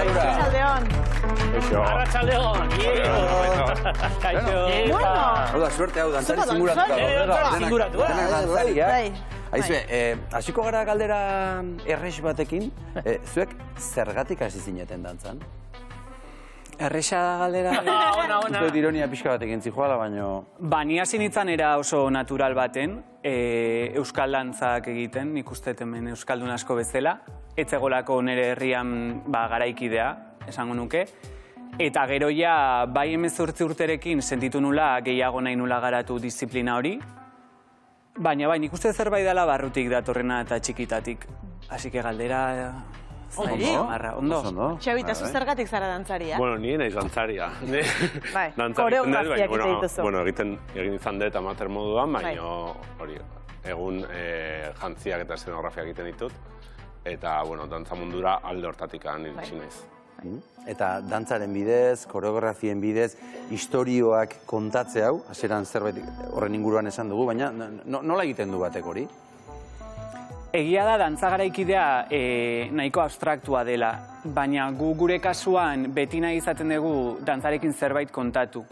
Arratsaldeon. Hau da, suerte hau, dantzari zinguratuta. Aizue, hasiko gara galdera errex batekin, zuek zergatik hasi zineten dantzan? Erresa da galdera. Zuet ironia pixka batekin zijoala, baino... Ba, ni hasi nintzen era oso natural baten, euskal dantzak egiten, nik uste hemen euskaldun asko bezala, etzegolako nire herrian garaikidea, esango nuke. Eta gero ja, bai 18 urterekin sentitu nula gehiago nahi nula garatu disiplina hori, baina bai, nik uste zerbait dela barrutik datorrena eta txikitatik. Así que galdera... Ondo. Xabi, eta zergatik zara dantzaria? Bueno, ni naiz dantzaria. Koreografiak egiten dituzu. Bueno, egin izan dut amateur moduan, baina hori, egun jantziak eta eszenografiak egiten ditut. Eta, bueno, dantza mundura alde hortatik iritsi naiz. Eta dantzaren bidez, koreografien bidez, istorioak kontatze hau, hasieran zerbait horren inguruan esan dugu, baina nola egiten du batek hori? Egia da, dantza garaikidea nahiko abstraktua dela, baina gure kasuan beti nahi izaten dugu dantzarekin zerbait kontatu.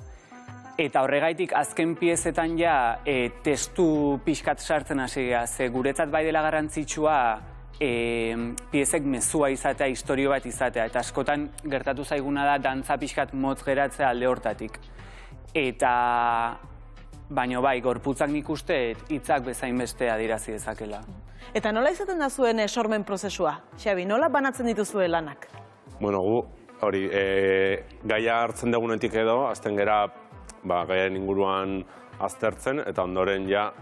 Eta horregaitik azken piezetan ja testu pixkat sartzen hasi gara, ze guretzat bai dela garrantzitsua piezek mezua izatea, historio bat izatea, eta askotan gertatu zaiguna da dantza pixkat motz geratzea alde hortatik. Eta... baina bai, gorputzak nik uste hitzak bezain beste adirazi dezakela. Eta nola izaten da zuen sormen prozesua? Xabi, nola banatzen dituzue lanak? Bueno, gu, hori, gaia hartzen dugunetik edo, azten gera gaiaren inguruan aztertzen, eta ondoren ja,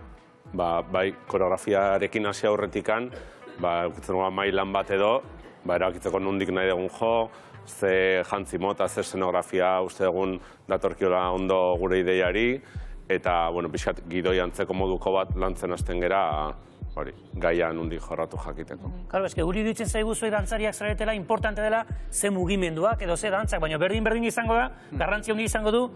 bai, koreografiarekin hasi aurretikan, eukitzen dugu mailan bat edo, erakitzeko nondik nahi dugun jo, ze jantzi mota, ze eszenografia uste dugun datorkiola ondo gure ideiari, eta, bueno, pixkat gidoi antzeko moduko bat lantzen hasten gera, gaia nondik jorratu jakiteko. Claro, eske guri iruditzen zaigu zuek dantzariak zaretela, importante dela ze mugimenduak edo ze dantzak, baina berdin izango da, garrantzia handi izango du,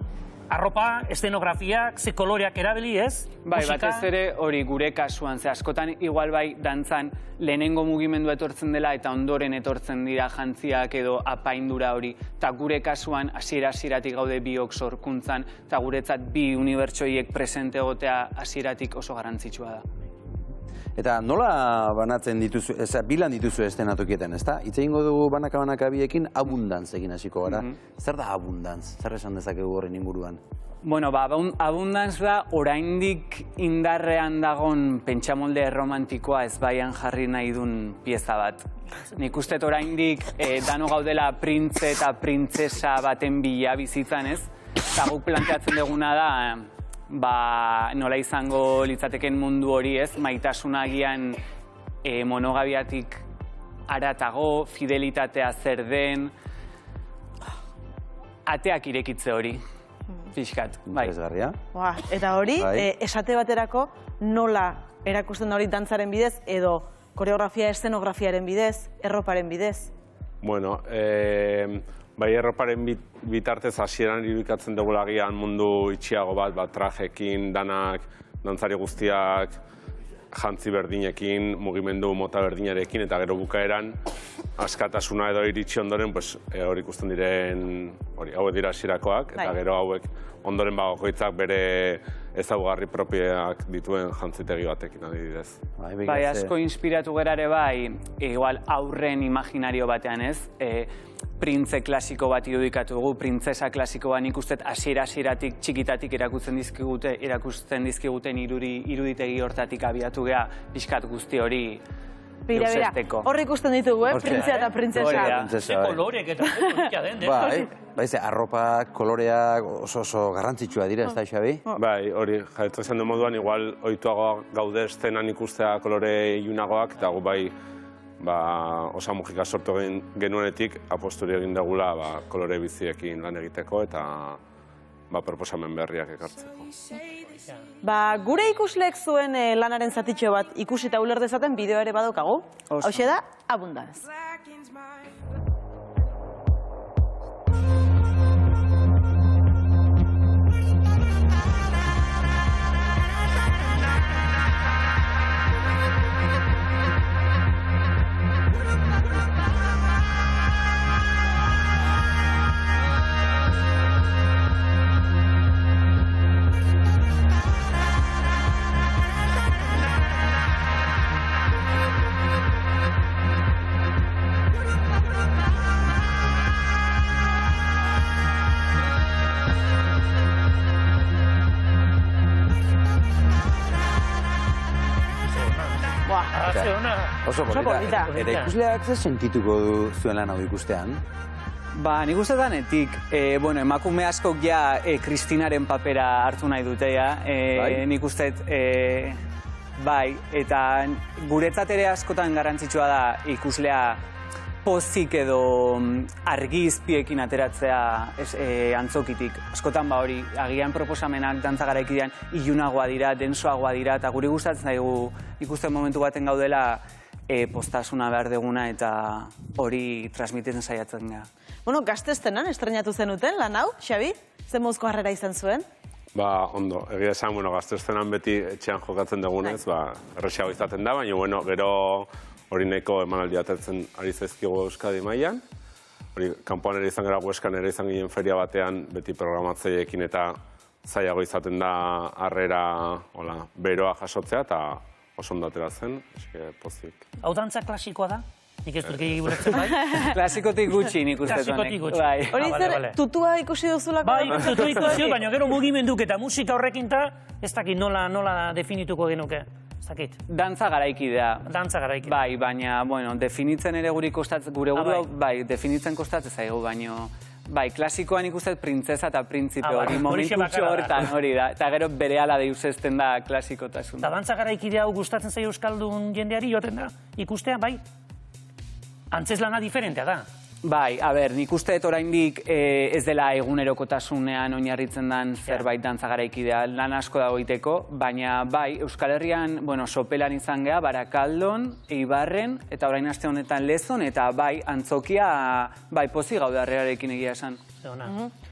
arropa, eszenografiak, ze koloreak erabili, ez? Bai, batez ere hori gure kasuan, ze askotan igual bai dantzan lehenengo mugimendu etortzen dela eta ondoren etortzen dira jantziak edo apaindura hori. Eta gure kasuan hasieratik gaude biok sorkuntzan, eta guretzat bi unibertsoiek presente egotea hasieratik oso garrantzitsua da. Eta nola banatzen dituzu, bilan dituzu estenatokietan, ezta? Hitz egingo dugu banaka biekin abundantz egin hasiko gara. Zer da abundantz? Zer esan dezakegu horren inguruan? Bueno, abundantz da oraindik indarrean dagon pentsamolde erromantikoa ezbaian jarri nahi duen pieza bat. Nik uste oraindik dano gaudela printze eta printzesa baten bila bizitzan, ez? Eta guk planteatzen duguna da, nola izango litzateken mundu hori, ez? Maitasunagian monogabiatik aratago, fidelitatea zer den, ateak irekitze hori, pixkat, bai. Interesgarria. Eta hori, esate baterako, nola erakusten da hori dantzaren bidez, edo koreografia, eszenografiaren bidez, erroparen bidez? Bueno, bai, erroparen bitartez hasieran irudikatzen dugula agian mundu itxiago bat, trajekin, danak, dantzari guztiak, jantzi berdinekin, mugimendu mota berdinarekin, eta gero bukaeran askatasuna edo iritsi ondoren, hori ikusten diren, hauek dira hasierakoak, eta gero hauek ondoren bakoitzak bere ezaugarri propioak dituen jantzitegi batekin adibidez. Bai, asko inspiratu gerare bai, igual aurren imaginario batean, ez? Printze klasiko bat irudikatu dugu, printzesa klasiko bat nik uste hasieratik txikitatik erakusten dizkiguten iruditegi hortatik abiatu geha pixkat guzti hori deusesteko. Hor ikusten ditugu, printzea eta printzesa. Ze kolorek eta politika den, Bai, arropak, koloreak oso garrantzitsua dira, ez da, Xabi? Bai, hori, jaetzen zen du moduan, igual ohituago gaude estenan ikustea kolore ilunagoak, eta gu bai, osa mugika sortu genuenetik, aposturi egin dugula kolore biziekin lan egiteko eta proposamen berriak ekartzeko. Gure ikusleek zuen lanaren zatitxo bat ikusi eta uler dezaten bideo ere badaukagu. Hauxe da, Abundantz. Oso polita. Eta ikusleak ze sentituko du zuen lan hau ikustean? Ba, nik uste danetik, emakume askok ja Kristinaren papera hartu nahi dute, nik uste, bai, eta guretzat ere askotan garrantzitsua da ikuslea pozik edo argizpiekin ateratzea antzokitik. Askotan ba hori, agian proposamenak dantza garaikidean ilunagoa dira, densoagoa dira, eta guri gustatzen zaigu ikusten momentu baten gaudela postasuna behar deguna eta hori transmititzen saiatzen gara. Bueno, gazteztenan estrenatu zenuten lan hau, Xabi? Zer mozko harrera izan zuen? Ba, ondo, egia esan, gazteztenan beti etxean jokatzen dugunez, erresiago izaten da, baina, gero hori nahiko emanaldi atertzen ari zaizkigu Euskadi mailan. Hori, kanpoan ere izan gara Hueskan ere izan ginen feria batean, beti programatzaiekin eta zailago izaten da harrera beroa jasotzea eta oso ondatera zen, eske pozik. Hau dantza klasikoa da? Nik ez dut gehiagik buletzen, bai? Klasikotik gutxi nik uste Klasikotik gutxi. Hori zer, tutua ikusi duzulako? Bai, tutua ikusi, baina gero mugimenduk eta musika horrekin ta, ez dakit nola definituko genuke. Dantza garaikidea. Dantza garaikidea. Bai, baina, definitzen ere gure burua, bai, definitzen kostatzen zaigu, baina, bai, klasikoan ikusten printzesa eta printzipe hori, momentutxo hortan hori da, eta gero berehala deusezten da klasikotasun. Eta dantza garaikidea hau gustatzen zaio euskaldun jendeari joaten da, ikustea, bai? Antzeslana diferentea da. Bai, nik uste dut oraindik ez dela egunerokotasunean oinarritzen den zerbait dantza garaikidea, lan asko dago egiteko, baina bai, Euskal Herrian, sopelan izan geha, Barakaldon, Eibarren, eta orain aste honetan Lezon, eta bai, antzokia, bai, pozik gaude harrerarekin egia esan.